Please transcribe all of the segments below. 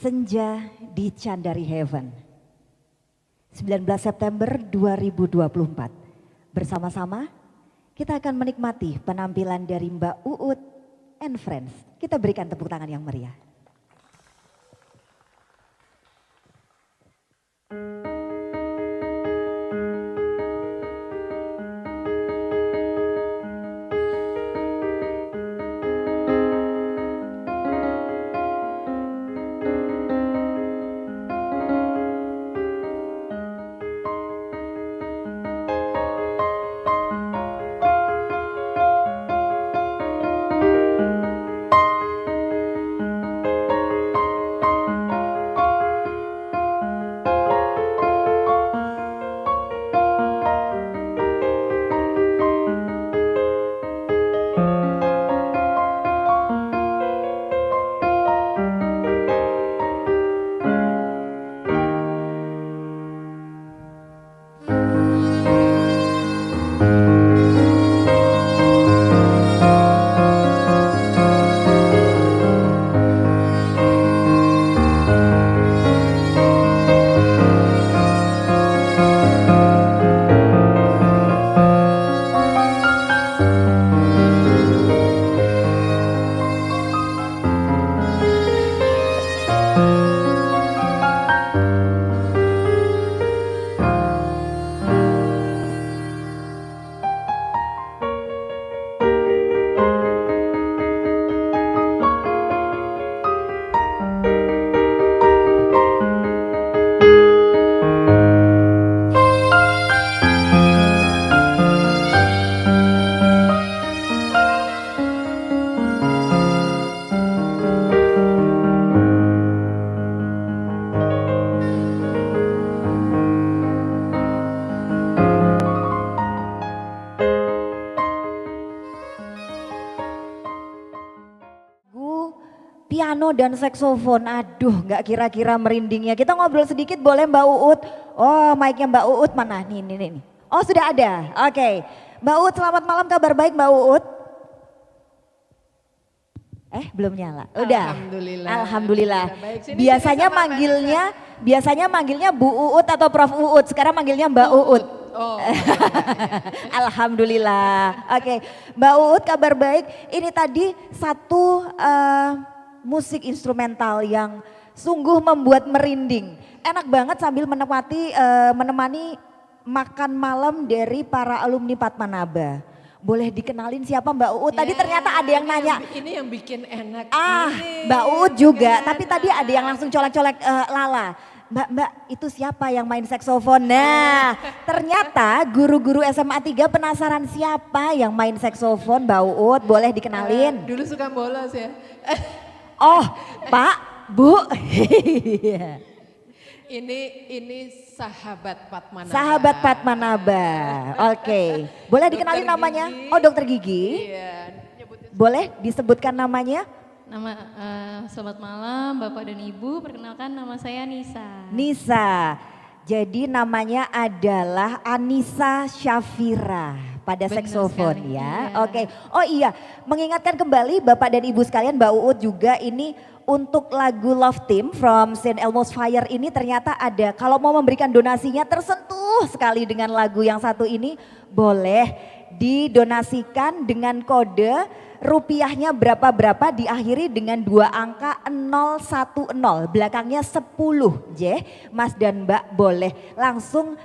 Senja di Candari Heaven. 19 September 2024. Bersama-sama kita akan menikmati penampilan dari Mbak Uut and Friends. Kita berikan tepuk tangan yang meriah. Piano dan saksofon, aduh nggak kira-kira merindingnya. Kita ngobrol sedikit boleh Mbak Uut? Oh mic-nya Mbak Uut mana? Nih. Oh sudah ada, oke. Mbak Uut selamat malam, kabar baik Mbak Uut? Belum nyala, udah. Alhamdulillah. Biasanya manggilnya Bu Uut atau Prof Uut, sekarang manggilnya Mbak Uut. Oh, Alhamdulillah. Oke, Mbak Uut kabar baik. Ini tadi satu musik instrumental yang sungguh membuat merinding. Enak banget sambil menemani makan malam dari para alumni Padmanaba. Boleh dikenalin siapa Mbak Uut? Tadi ternyata ada yang nanya. Ini yang bikin enak. Mbak Uut juga. Tapi tadi ada yang langsung colek-colek Lala. Mbak itu siapa yang main saksofon? Nah ternyata guru-guru SMA 3 penasaran siapa yang main saksofon Mbak Uut, boleh dikenalin? Dulu suka bolos ya. Oh Pak, Bu. Ini sahabat Padmanaba. Sahabat Padmanaba, oke. Boleh dikenalin namanya? Oh dokter gigi. Iya. Boleh disebutkan namanya? Selamat malam Bapak dan Ibu, perkenalkan nama saya Nisa. Nisa, jadi namanya adalah Anissa Syafira pada saksofon ya. Iya. Oke. Oh iya, mengingatkan kembali Bapak dan Ibu sekalian, Mbak Uut juga ini untuk lagu Love Team from St. Elmo's Fire ini ternyata ada. Kalau mau memberikan donasinya tersentuh sekali dengan lagu yang satu ini, boleh didonasikan dengan kode rupiahnya berapa-berapa diakhiri dengan 2 angka 010, belakangnya 10 J. Mas dan Mbak boleh langsung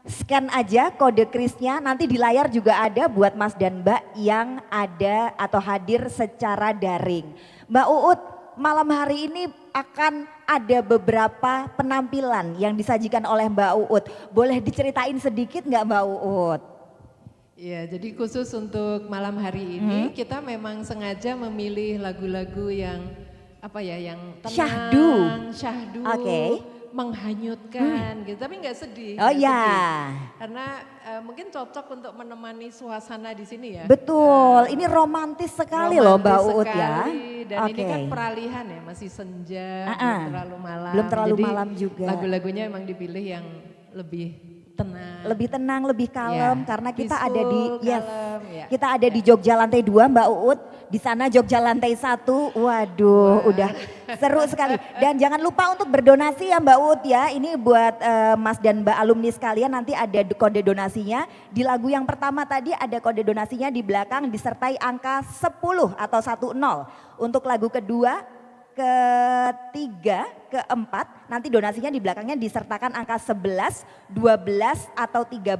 scan aja kode krisnya, nanti di layar juga ada buat Mas dan Mbak yang ada atau hadir secara daring. Mbak Uut, malam hari ini akan ada beberapa penampilan yang disajikan oleh Mbak Uut. Boleh diceritain sedikit nggak Mbak Uut? Iya, jadi khusus untuk malam hari ini kita memang sengaja memilih lagu-lagu yang yang tenang, syahdu, menghanyutkan gitu, tapi nggak sedih. Oh iya. Karena mungkin cocok untuk menemani suasana di sini ya. Betul, ini romantis sekali loh Mbak Uut ya. Dan ini kan peralihan ya, masih senja, belum terlalu malam. Belum terlalu Jadi malam juga. Lagu-lagunya emang dipilih yang lebih tenang. Lebih tenang, lebih kalem Ya, karena kita ada di peaceful, kalem, ya. kita ada di Jogja lantai 2 Mbak Uut. Di sana Jogja lantai 1. Waduh, udah seru sekali. Dan jangan lupa untuk berdonasi ya Mbak Uut ya. Ini buat Mas dan Mbak alumni sekalian, nanti ada kode donasinya. Di lagu yang pertama tadi ada kode donasinya di belakang disertai angka 10 atau 10. Untuk lagu kedua, ketiga, keempat, nanti donasinya di belakangnya disertakan angka 11, 12 atau 13.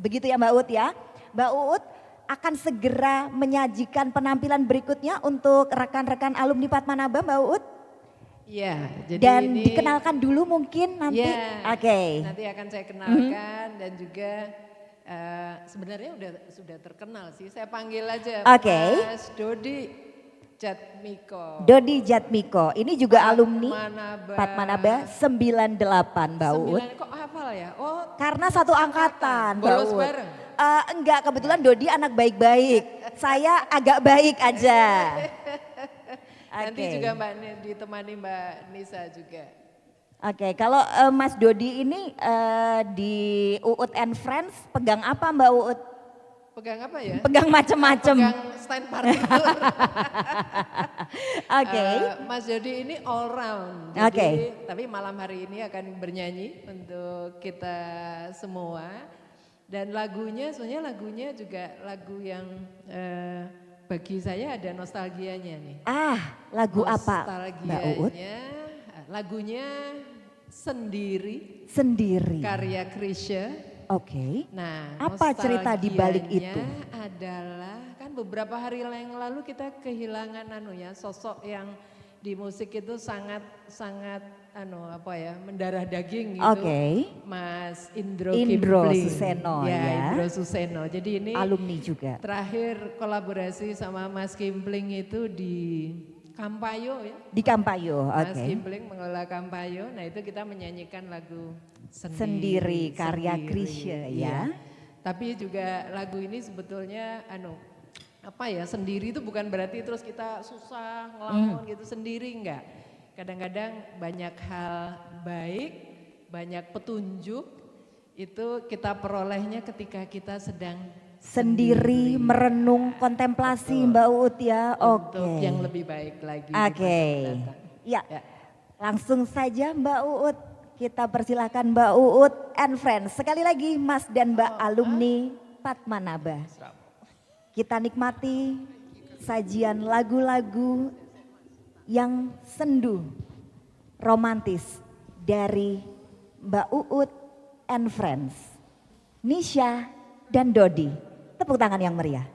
Begitu ya Mbak Uut ya. Mbak Uut akan segera menyajikan penampilan berikutnya untuk rekan-rekan alumni Padmanaba Mbak Uut. Iya, jadi Dan ini dikenalkan dulu mungkin nanti. ya, Oke. nanti akan saya kenalkan dan juga sebenarnya sudah terkenal sih. Saya panggil aja Oke. Mas Dodi Jatmiko. Dodi Jatmiko, ini juga alumni Padmanaba. Padmanaba 98 Mbak Uut. 9, kok hafal ya? Oh, Karena satu angkatan Mbak bolos Uut. bareng. Enggak, kebetulan Dodi anak baik-baik. Saya agak baik aja. Nanti Oke. juga ditemani Mbak Nisa juga. Oke, kalau Mas Dodi ini di Uut and Friends pegang apa Mbak Uut? Pegang apa ya? Pegang macem-macem. Pegang stand partikel. Oke. Mas Dodi ini all round. Oke. Tapi malam hari ini akan bernyanyi untuk kita semua. Dan sebenarnya lagunya juga lagu yang bagi saya ada nostalgianya nih. Lagu apa Mbak Uut? Lagunya Sendiri. Sendiri. Karya Krisya. Oke. Nah, Apa cerita di balik itu? Adalah kan beberapa hari yang lalu kita kehilangan sosok yang di musik itu sangat mendarah daging gitu. Oke. Mas Indro Indro Kipling. Suseno ya. Indro Suseno. Jadi ini Alumni juga. terakhir kolaborasi sama Mas Kimpling itu di Kampayo ya. Di Kampayo, Mas oke. Kimpling mengelola Kampayo. Nah itu kita menyanyikan lagu Sendiri, karya Krisya ya. Iya. Tapi juga lagu ini sebetulnya sendiri itu bukan berarti terus kita susah ngelamun gitu, sendiri enggak. Kadang-kadang banyak hal baik, banyak petunjuk itu kita perolehnya ketika kita sedang Sendiri merenung kontemplasi Mbak Uut ya. Oke. untuk yang lebih baik lagi. di Oke. masa mendatang. Ya. Ya. Langsung saja Mbak Uut. Kita persilahkan Mbak Uut and Friends. Sekali lagi Mas dan Mbak alumni Padmanaba. Kita nikmati sajian lagu-lagu yang sendu, romantis dari Mbak Uut and Friends. Nisha dan Dodi. Tepuk tangan yang meriah.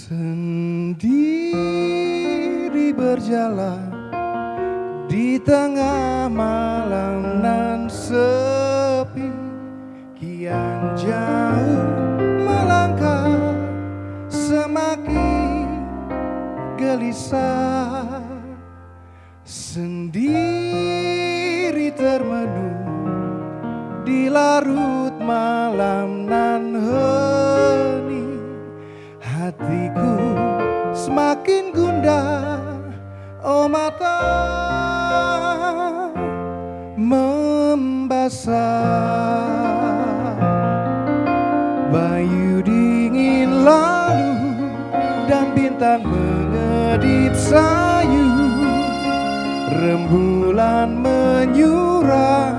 Sendiri berjalan di tengah malam nan sepi, kian jauh melangkah semakin gelisah, sendiri termenung di larut malam nan hening. Hatiku semakin gundah, oh mata membasah. Bayu dingin lalu dan bintang mengedip sayu, rembulan menyurah,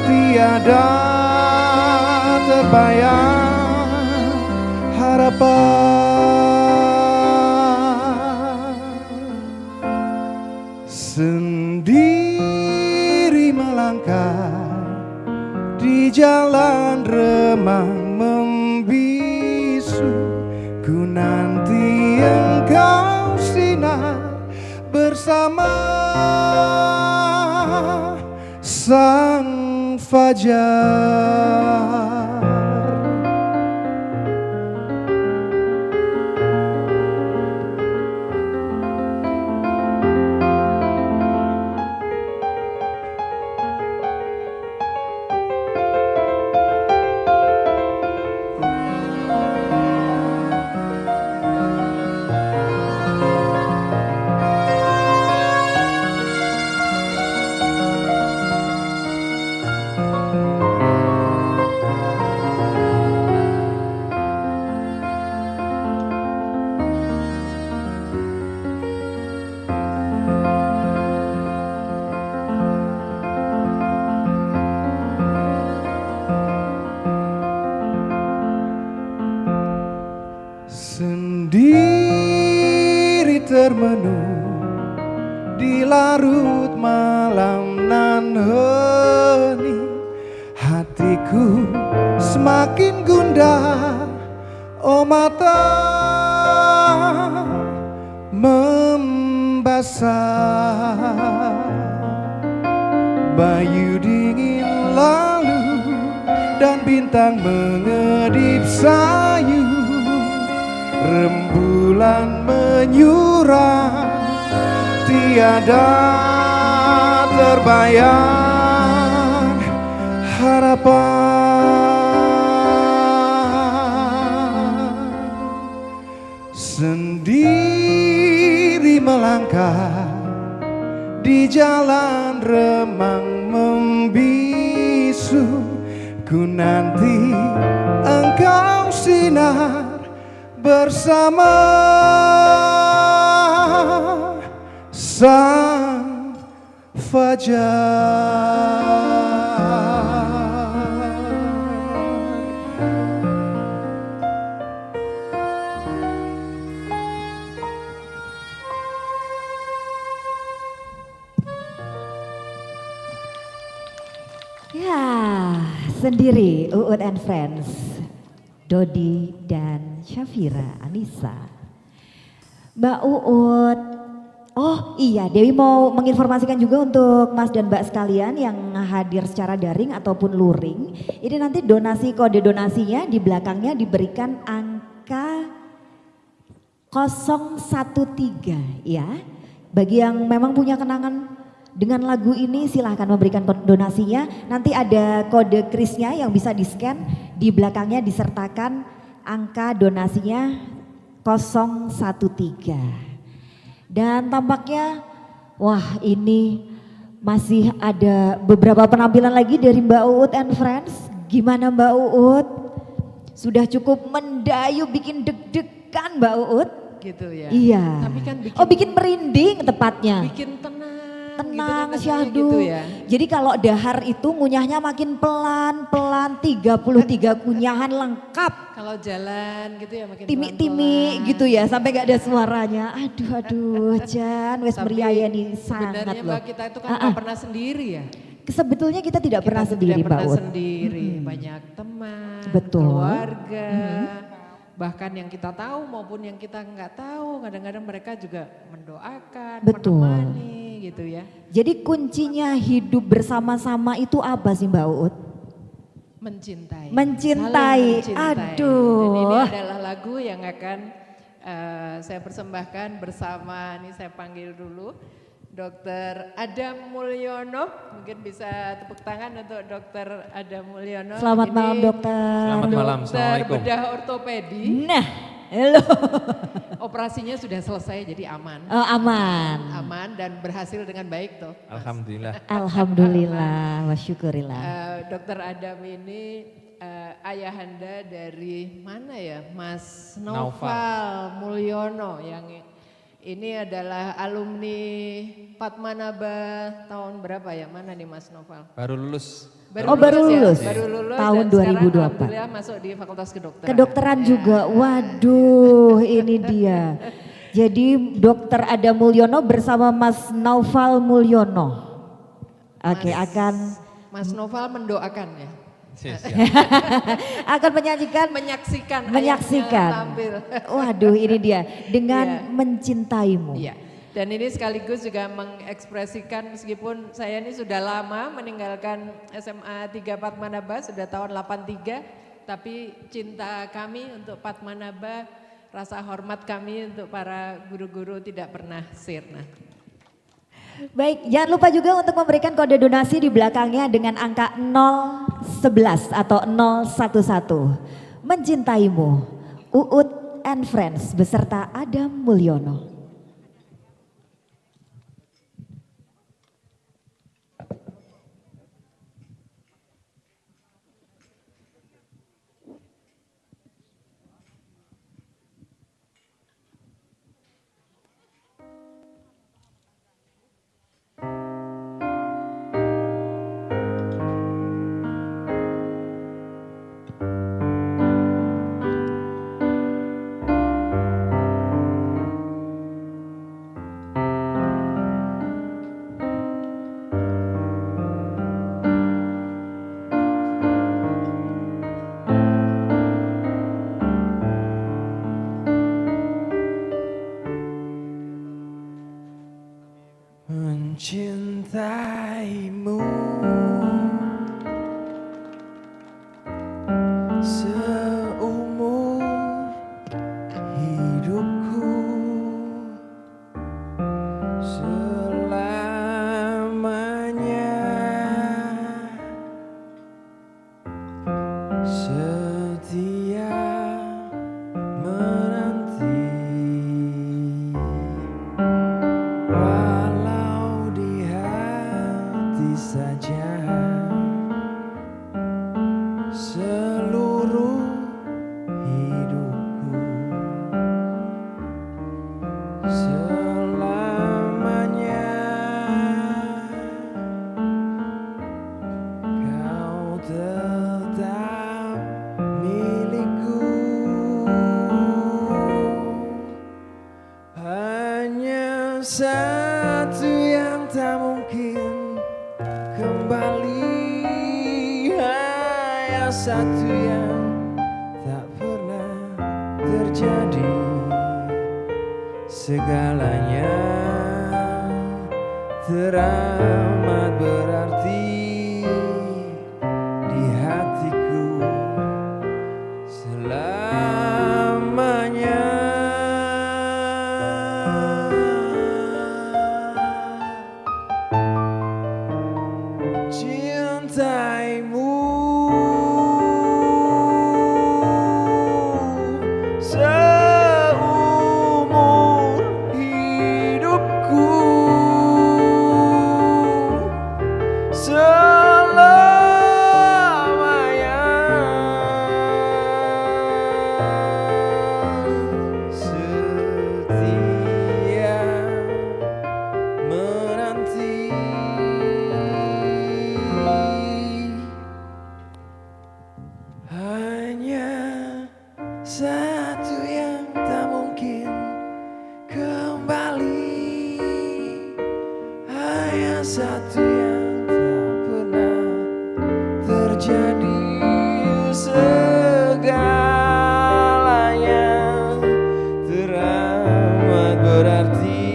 tiada terbayang harapan. Sendiri melangkah di jalan remang membisu, ku nanti engkau sinar bersama sang fajar. Sendiri termenung di larut malam nan hening, hatiku semakin gundah, oh mata membasah. Bayu dingin lalu dan bintang mengedip sayu, rembulan menyurah, tiada terbayang harapan. Sendiri melangkah di jalan remang membisu, ku nanti engkau sinar bersama sang fajar. Ya, sendiri Uut and Friends, Dodi dan Syafira Anissa. Mbak Uut, oh iya Dewi mau menginformasikan juga untuk Mas dan Mbak sekalian yang hadir secara daring ataupun luring. Ini nanti donasi, kode donasinya di belakangnya diberikan angka 013 ya. Bagi yang memang punya kenangan dengan lagu ini silahkan memberikan donasinya. Nanti ada kode krisnya yang bisa di-scan, di belakangnya disertakan angka donasinya 013. Dan tampaknya wah ini masih ada beberapa penampilan lagi dari Mbak Uut and Friends. Gimana Mbak Uut? Sudah cukup mendayu bikin deg-degan Mbak Uut? Gitu ya. Iya. Tapi kan bikin merinding tepatnya. bikin tenang Tenang, gitu kan, syahdu. gitu ya. Jadi kalau dahar itu ngunyahnya makin pelan-pelan, 33 kunyahan lengkap. Kalau jalan gitu ya makin Timi-timi pelan-pelan. gitu ya, sampai gak ada suaranya. Aduh, Jan, wes Tapi meriah nih sangat sebenarnya loh. Mbak kita itu kan nggak pernah sendiri ya. Sebetulnya kita tidak Kita pernah tuh sendiri tidak Mbak pernah Ut. sendiri, banyak teman, Betul. keluarga, bahkan yang kita tahu maupun yang kita nggak tahu, kadang-kadang mereka juga mendoakan, Betul. menemani gitu ya. Jadi kuncinya hidup bersama-sama itu apa sih Mbak Ut? Mencintai. Mencintai. Saling mencintai. Aduh. Dan ini adalah lagu yang akan saya persembahkan bersama, ini saya panggil dulu Dr. Adam Mulyono, mungkin bisa tepuk tangan untuk Dr. Adam Mulyono. Selamat Ini malam dokter. Selamat malam, Dokter Assalamualaikum. bedah ortopedi. Nah, Loh. Operasinya sudah selesai jadi aman. Oh, aman. Aman dan berhasil dengan baik toh. Alhamdulillah. Alhamdulillah, wa syukurillah. Dokter Adam ini ayahanda dari mana ya, Mas Noval Mulyono yang ini adalah alumni Padmanaba tahun berapa ya? Mana nih Mas Noval? Baru lulus. Baru lulus. Baru lulus Tahun dan sekarang 2024. alhamdulillah masuk di Fakultas Kedokteran. Kedokteran Ya. juga, waduh ini dia. Jadi Dokter Adam Mulyono bersama Mas Naufal Mulyono. Oke, Mas Noval mendoakan ya. akan menyaksikan Menyaksikan tampil. Waduh ini dia dengan Iya. mencintaimu. Iya. Dan ini sekaligus juga mengekspresikan meskipun saya ini sudah lama meninggalkan SMA 3 Padmanaba sudah tahun 83, tapi cinta kami untuk Padmanaba, rasa hormat kami untuk para guru-guru tidak pernah sirna. Baik, jangan lupa juga untuk memberikan kode donasi di belakangnya dengan angka 011 atau 011. Mencintaimu, Uut and Friends beserta Adam Mulyono. Mencintaimu seumur hidupku, selamanya setia menanti. Walau di hati saja seluruh hidupku, selamanya kau tetap milikku. Hanya satu yang tak mungkin kembali, hanya satu yang tak pernah terjadi. Segalanya teramat berarti di hatiku selamanya. Cintaimu seumur hidupku, selamanya setia menanti. Hanya satu yang tak mungkin kembali, hanya satu yang tak pernah terjadi. Segalanya teramat berarti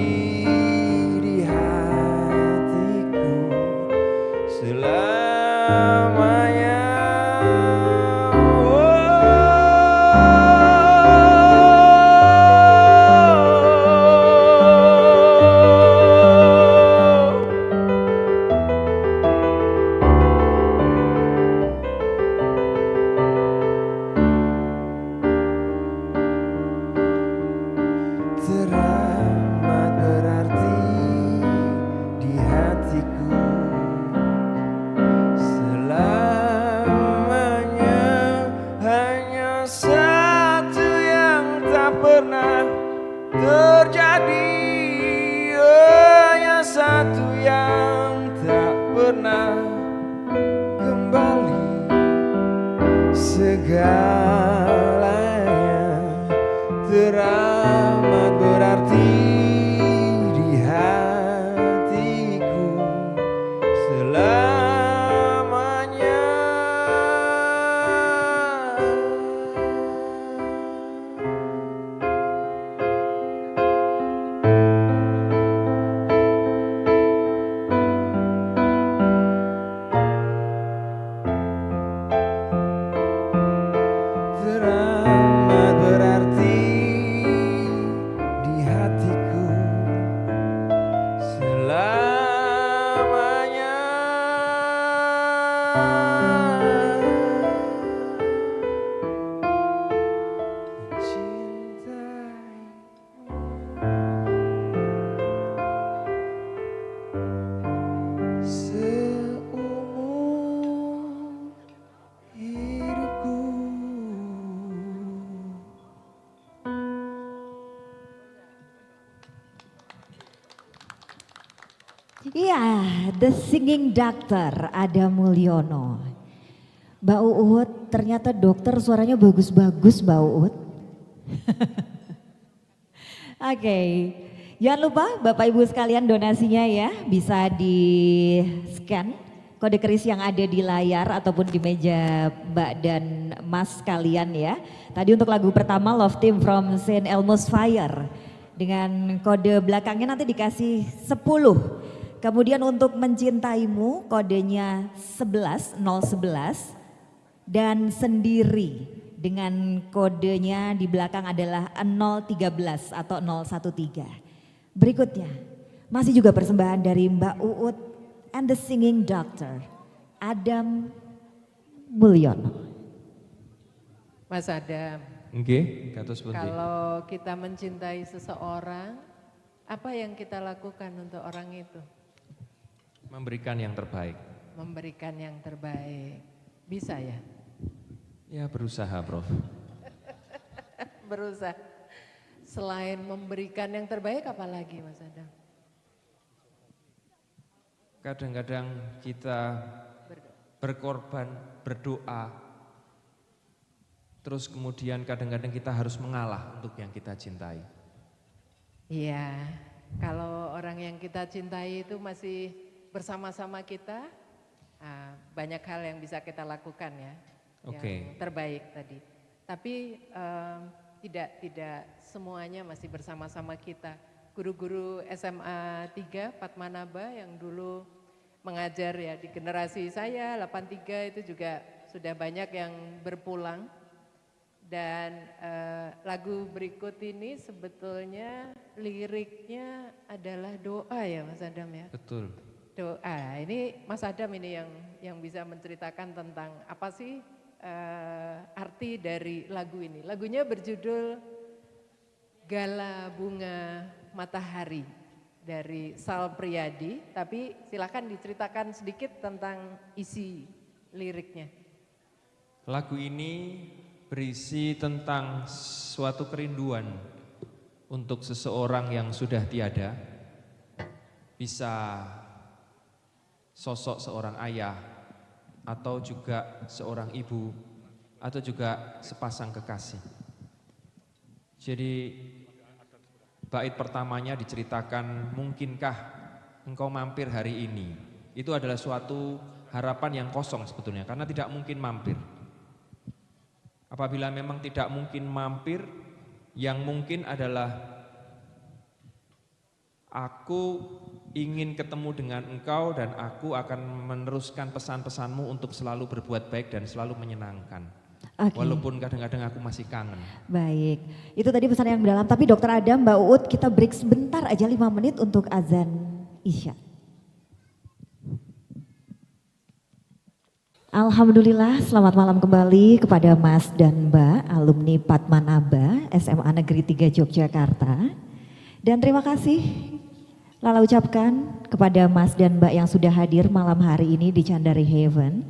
di hatiku selamanya. segalanya, teramat berarti di hatiku selamanya. Teramat berarti di hatiku selamanya. Mencintaimu seumur hidupku. Iya, The Singing Doctor Adam Mulyono. Mbak Uut, ternyata dokter suaranya bagus-bagus Mbak Uut. Oke, jangan lupa Bapak Ibu sekalian donasinya ya bisa di scan kode keris yang ada di layar ataupun di meja Mbak dan Mas sekalian ya. Tadi untuk lagu pertama Love Team from St. Elmo's Fire dengan kode belakangnya nanti dikasih 10. Kemudian untuk Mencintaimu kodenya 11011 dan Sendiri dengan kodenya di belakang adalah 013 atau 013. Berikutnya masih juga persembahan dari Mbak Uut and the Singing Doctor Adam Mulyono. Mas Adam, Nggih, kados pundi? kalau kita mencintai seseorang, apa yang kita lakukan untuk orang itu? Memberikan yang terbaik. Memberikan yang terbaik. Bisa ya? Ya berusaha, Prof. Berusaha. Selain memberikan yang terbaik apa lagi Mas Adam? Kadang-kadang kita berkorban, berdoa, terus kemudian kadang-kadang kita harus mengalah untuk yang kita cintai. Iya, kalau orang yang kita cintai itu masih bersama-sama kita, banyak hal yang bisa kita lakukan ya, Oke. yang terbaik tadi. Tapi tidak semuanya masih bersama-sama kita. Guru-guru SMA 3 Padmanaba yang dulu mengajar ya di generasi saya 83 itu juga sudah banyak yang berpulang. Dan lagu berikut ini sebetulnya liriknya adalah doa ya Mas Adam ya. Betul. Doa. Ini Mas Adam ini yang bisa menceritakan tentang apa sih arti dari lagu ini. Lagunya berjudul Gala Bunga Matahari dari Sal Priadi, tapi silakan diceritakan sedikit tentang isi liriknya. Lagu ini berisi tentang suatu kerinduan untuk seseorang yang sudah tiada, bisa sosok seorang ayah atau juga seorang ibu atau juga sepasang kekasih. Jadi bait pertamanya diceritakan, mungkinkah engkau mampir hari ini. Itu adalah suatu harapan yang kosong sebetulnya karena tidak mungkin mampir. Apabila memang tidak mungkin mampir, yang mungkin adalah aku ingin ketemu dengan engkau dan aku akan meneruskan pesan-pesanmu untuk selalu berbuat baik dan selalu menyenangkan. Oke. Walaupun kadang-kadang aku masih kangen. Baik, itu tadi pesan yang mendalam. Tapi Dokter Adam, Mbak Uut, kita break sebentar aja 5 menit untuk azan Isya. Alhamdulillah, selamat malam kembali kepada Mas dan Mbak, alumni Padmanaba SMA Negeri 3 Yogyakarta. Dan terima kasih Lala ucapkan kepada Mas dan Mbak yang sudah hadir malam hari ini di Candari Heaven.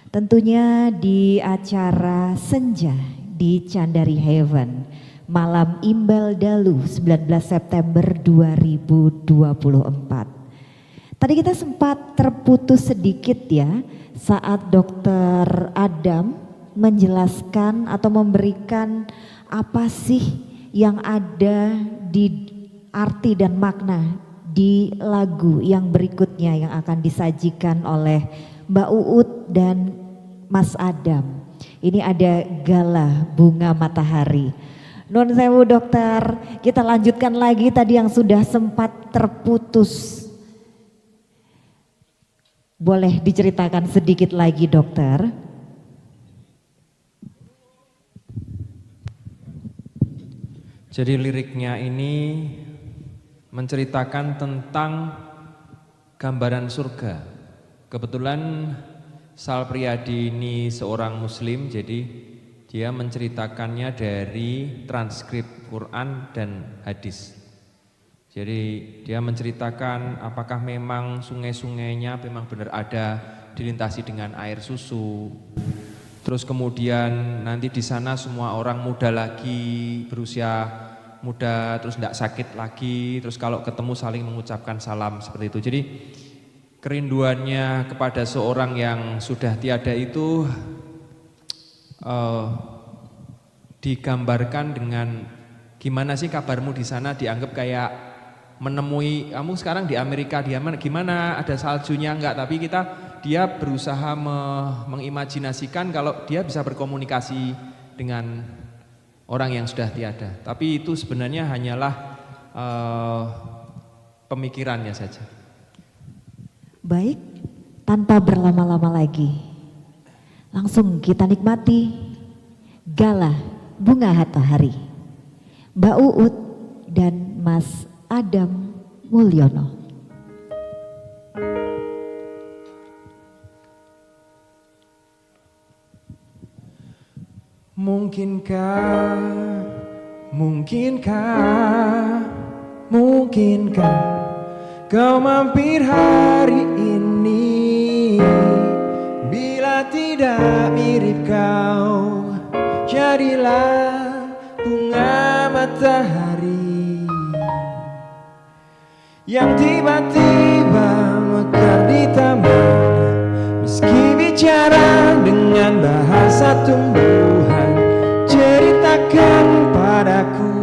Tentunya di acara Senja di Candari Heaven, malam Imbal Dalu 19 September 2024. Tadi kita sempat terputus sedikit ya saat Dokter Adam menjelaskan atau memberikan apa sih yang ada di arti dan makna di lagu yang berikutnya yang akan disajikan oleh Mbak Uut dan Mas Adam. Ini ada Gala Bunga Matahari. Nun sewu dokter, kita lanjutkan lagi tadi yang sudah sempat terputus. Boleh diceritakan sedikit lagi dokter? Jadi liriknya ini menceritakan tentang gambaran surga. Kebetulan Sal Priadi ini seorang muslim, jadi dia menceritakannya dari transkrip Quran dan hadis. Jadi dia menceritakan apakah memang sungai-sungainya memang benar ada dilintasi dengan air susu. Terus kemudian nanti di sana semua orang muda lagi, berusia muda, terus tidak sakit lagi, terus kalau ketemu saling mengucapkan salam seperti itu. Jadi kerinduannya kepada seorang yang sudah tiada itu digambarkan dengan gimana sih kabarmu di sana, dianggap kayak menemui kamu sekarang di Amerika, gimana ada saljunya enggak, tapi dia berusaha mengimajinasikan kalau dia bisa berkomunikasi dengan orang yang sudah tiada. Tapi itu sebenarnya hanyalah pemikirannya saja. Baik, tanpa berlama-lama lagi, langsung kita nikmati Gala Bunga Matahari, Mbak Uut dan Mas Adam Mulyono. Mungkinkah kau mampir hari ini? Bila tidak mirip kau, jadilah bunga matahari yang tiba-tiba mekar di taman. Meski bicara dengan bahasa tumbuhan, ceritakan padaku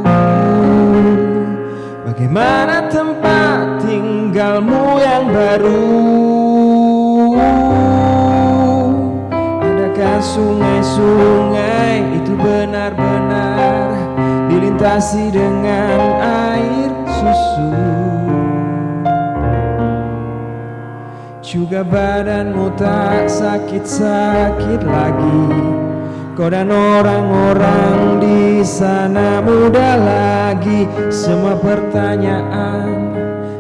bagaimana tempat tinggalmu yang baru. Adakah sungai-sungai itu benar-benar dilintasi dengan air susu? Juga badanmu tak sakit-sakit lagi. Kau dan orang-orang di sana muda lagi. Semua pertanyaan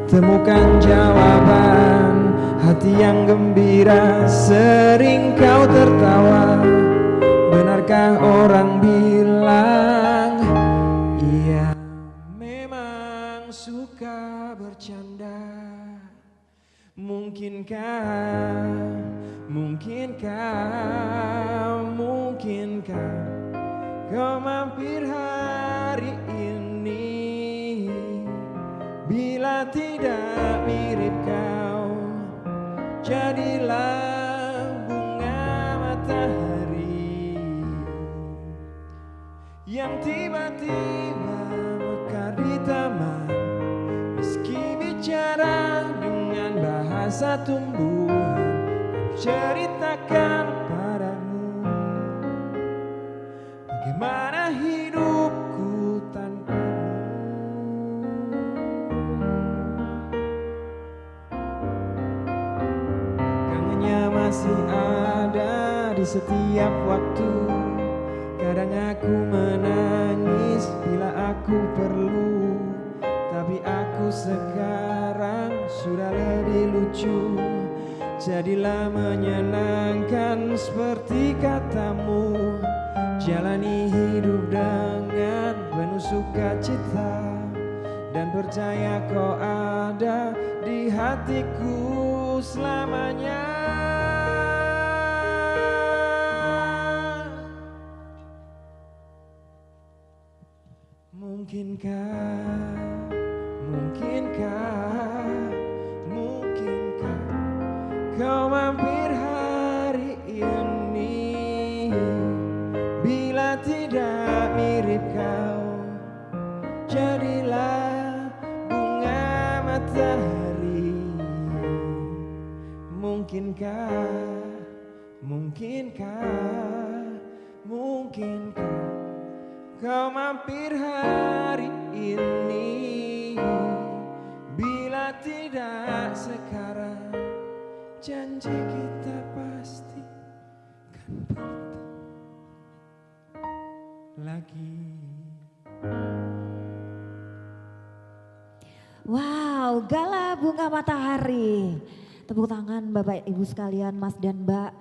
temukan jawaban. Hati yang gembira sering kau tertawa. Benarkah orang bilang ia memang suka bercanda? Mungkinkah kau mampir hari ini? Bila tidak mirip kau, jadilah bunga matahari yang tiba-tiba mekar di taman. Meski bicara dengan bahasa tumbuhan, ceritakan padamu bagaimana hidupku tanpamu. Kangennya masih ada di setiap waktu. Kadang aku menangis bila aku perlu, tapi aku sekarang sudah lebih lucu. Jadilah menyenangkan seperti katamu. Jalani hidup dengan penuh sukacita, dan percaya kau ada di hatiku selamanya. Mungkinkah kau mampir hari ini? mungkinkah kau mampir hari ini? Bila tidak sekarang, janji kita pasti kan bertemu lagi. Wow, Gala Bunga Matahari. Tepuk tangan Bapak Ibu sekalian, Mas dan Mbak.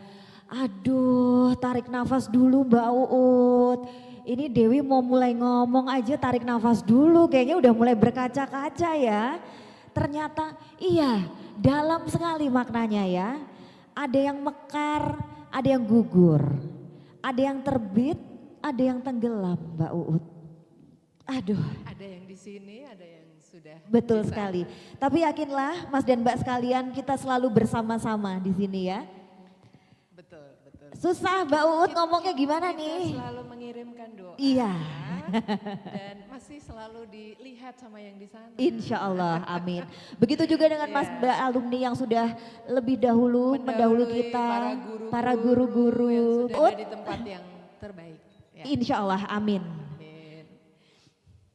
Aduh, tarik nafas dulu Mbak Uut. Ini Dewi mau mulai ngomong aja tarik nafas dulu, kayaknya udah mulai berkaca-kaca ya. Ternyata iya, dalam sekali maknanya ya. Ada yang mekar, ada yang gugur. Ada yang terbit, ada yang tenggelam Mbak Uut. Aduh. Ada yang di sini, ada yang sudah. Betul di sana. sekali. Tapi yakinlah Mas dan Mbak sekalian, kita selalu bersama-sama di sini ya. Betul, betul. Susah Mbak Uut ngomongnya gimana Kita nih? selalu mengirimkan doa. Iya. Dan masih selalu dilihat sama yang di sana. Insya Allah, amin. Begitu juga dengan Mas Iya. Mbak alumni yang sudah lebih dahulu mendahului kita, para guru-guru. yang sudah Ut, ada di tempat yang terbaik. Ya. insya Allah, amin. Amin.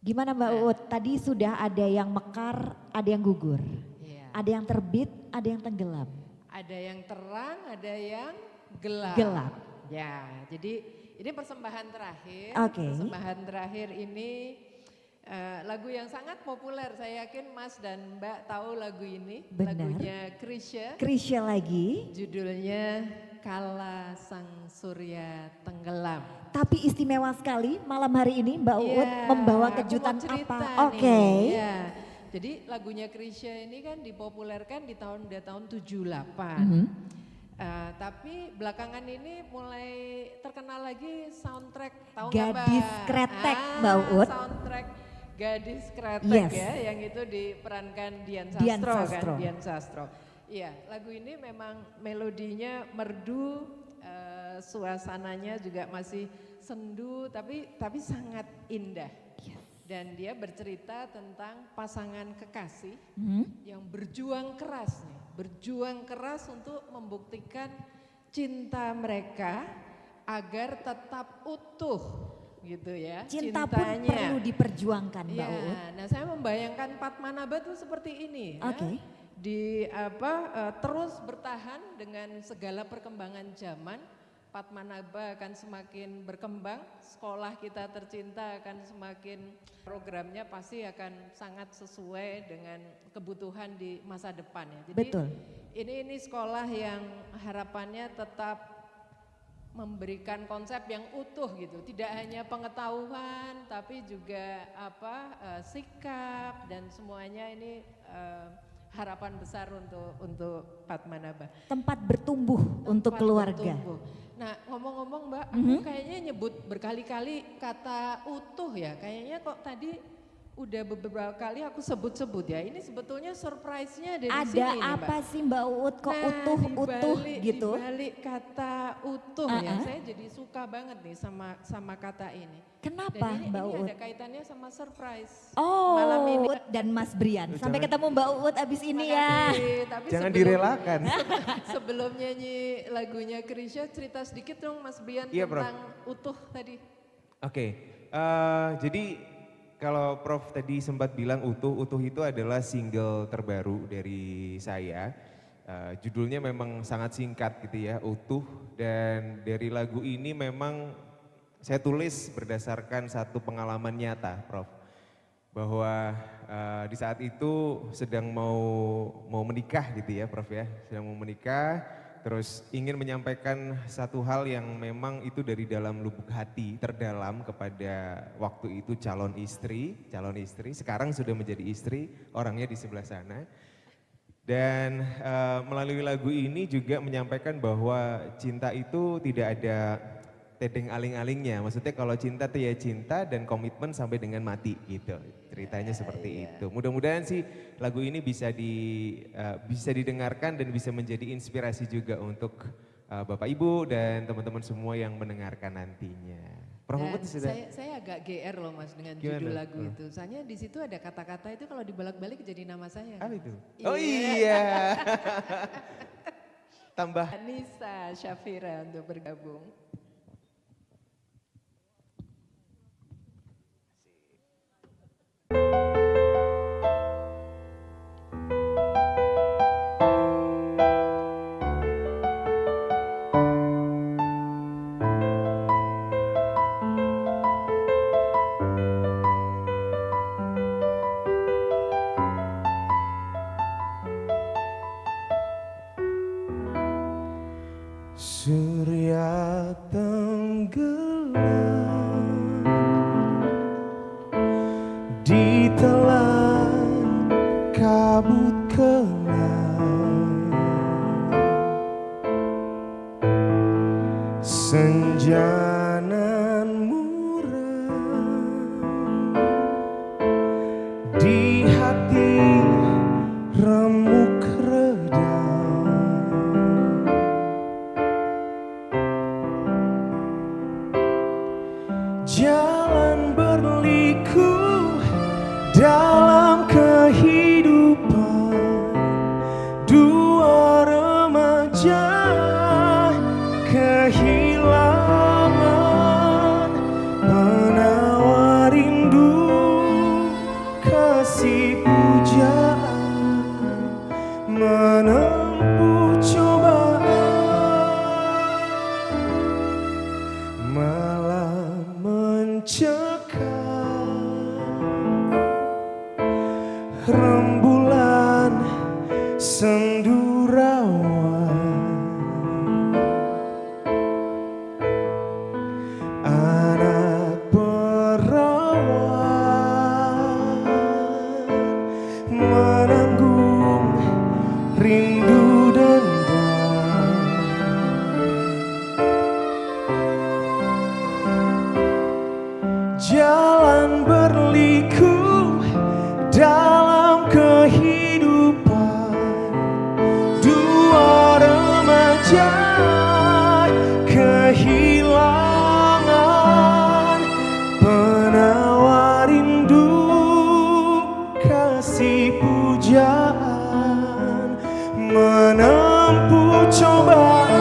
Gimana Mbak Uut? Tadi sudah ada yang mekar, ada yang gugur. Iya. Ada yang terbit, ada yang tenggelam. Ada yang terang, ada yang gelap. Gelap. Ya, jadi ini persembahan terakhir. Oke. Persembahan terakhir ini lagu yang sangat populer. Saya yakin Mas dan Mbak tahu lagu ini. Benar. Lagunya Chrisye. Krisya lagi. Judulnya Kala Sang Surya Tenggelam. Tapi istimewa sekali malam hari ini Mbak Uut Iya, membawa aku kejutan mau cerita apa? nih. Oke. Iya. Jadi lagunya Chrisye ini kan dipopulerkan di tahun 78. Tapi belakangan ini mulai terkenal lagi soundtrack, tahu nggak Mbak? Gadis Kretek, Mbak Uut. Soundtrack Gadis Kretek Yes. ya, yang itu diperankan Dian Dian Sastro, Sastro. kan, Dian Sastro. Iya, lagu ini memang melodinya merdu, suasananya juga masih sendu, tapi sangat indah. Dan dia bercerita tentang pasangan kekasih yang berjuang keras nih, berjuang keras untuk membuktikan cinta mereka agar tetap utuh gitu ya. Cinta pun cintanya. perlu diperjuangkan Mbak Ya, Uut. nah saya membayangkan Padmanabha itu seperti ini. Oke. Ya. Terus bertahan dengan segala perkembangan zaman. Padmanabha akan semakin berkembang, sekolah kita tercinta akan semakin, programnya pasti akan sangat sesuai dengan kebutuhan di masa depan ya. Jadi Betul. ini sekolah yang harapannya tetap memberikan konsep yang utuh gitu, tidak hanya pengetahuan tapi juga sikap dan semuanya ini harapan besar untuk Padmanabha. Tempat bertumbuh untuk Tempat keluarga. bertumbuh. Nah ngomong-ngomong Mbak, aku kayaknya nyebut berkali-kali kata utuh ya, kayaknya kok tadi udah beberapa kali aku sebut-sebut ya. Ini sebetulnya surprise-nya dari sini Ada nih, Mbak. apa sih Mbak Uut kok utuh-utuh gitu? Di balik kata utuh ya, saya jadi suka banget nih sama kata ini. Kenapa Dan ini Mbak Uut? ada kaitannya sama surprise. Oh, Malam ini. Uut dan Mas Brian. Sampai Jangan- ketemu Mbak Uut abis ini ya. Makasih, tapi Jangan sebelum- direlakan. Sebelum nyanyi lagunya Chrisye, cerita sedikit dong Mas Brian Iya, Prof. tentang utuh tadi. Oke, jadi kalau Prof tadi sempat bilang utuh itu adalah single terbaru dari saya. Judulnya memang sangat singkat gitu ya, utuh. Dan dari lagu ini memang saya tulis berdasarkan satu pengalaman nyata, Prof. Bahwa di saat itu sedang mau menikah gitu ya, Prof ya, sedang mau menikah. Terus ingin menyampaikan satu hal yang memang itu dari dalam lubuk hati terdalam kepada waktu itu calon istri, sekarang sudah menjadi istri, orangnya di sebelah sana. Dan melalui lagu ini juga menyampaikan bahwa cinta itu tidak ada tedeng aling-alingnya, maksudnya kalau cinta tuh ya cinta dan komitmen sampai dengan mati gitu, ceritanya seperti itu. Mudah-mudahan sih lagu ini bisa didengarkan dan bisa menjadi inspirasi juga untuk Bapak Ibu dan teman-teman semua yang mendengarkan nantinya. Prof Dan Uut sudah. saya agak GR loh Mas dengan Gimana? judul lagu itu. Soalnya di situ ada kata-kata itu kalau dibolak-balik jadi nama saya. Apa itu? Iya. Oh iya. tambah. Anissa Syafira untuk bergabung. Surya tenggelam ditelan kabut kelam, senja nan muram di hati remuk redam. Jalan berliku dalam kehidupan dua remaja kehilangan, menawar rindu kasih pujaan, menempuh cobaan, malam mencekam, rembulan sendu rawan, anak perawan menanggung rindu dendam. Jalan berliku dalam kehidupan dua remaja kehilangan, penawar rindu kasih pujaan, menempuh cobaan.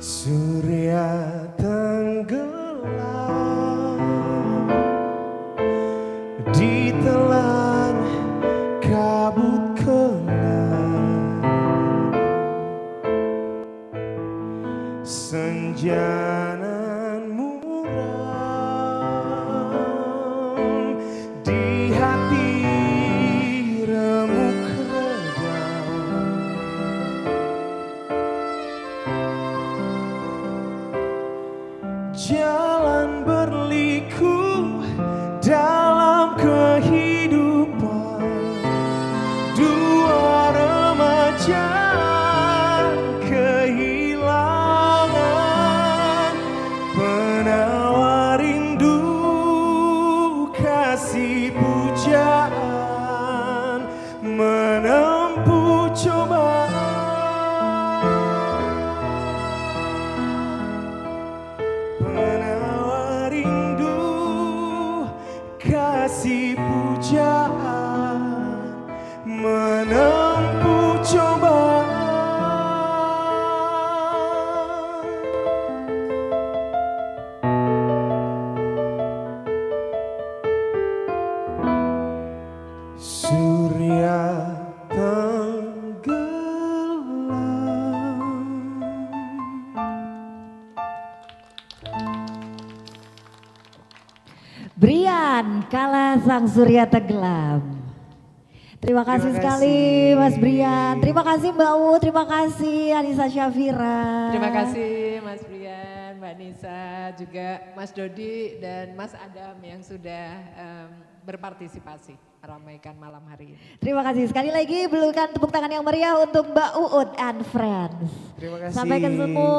Surya tenggelam ditelan kabut kelam, senja nan muram di hati remuk redam. Jalan berliku dalam kehidupan dua remaja kehilangan, penawar rindu kasih pujaan, menempuh cobaan, penawar rindu kasih pujaan, menempuh cobaan. surya tenggelam. Brian, Kala Sang Surya Tenggelam. Terima kasih Terima sekali kasih. Mas Brian. Terima kasih Mbak U, terima kasih Anissa Syafira. Terima kasih Mas Brian, Mbak Nisa, juga Mas Dodi dan Mas Adam yang sudah berpartisipasi meramaikan malam hari ini. Terima kasih sekali lagi, berikan tepuk tangan yang meriah untuk Mbak Uut and Friends. Terima kasih. Sampai ketemu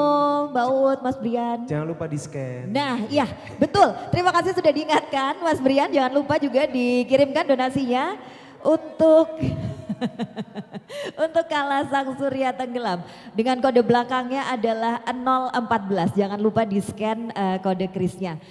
Mbak Uut, Mas Brian. Jangan lupa di scan. Nah iya betul, terima kasih sudah diingatkan Mas Brian, jangan lupa juga dikirimkan donasinya untuk untuk Kala Sang Surya Tenggelam. Dengan kode belakangnya adalah 014, jangan lupa di scan kode krisnya.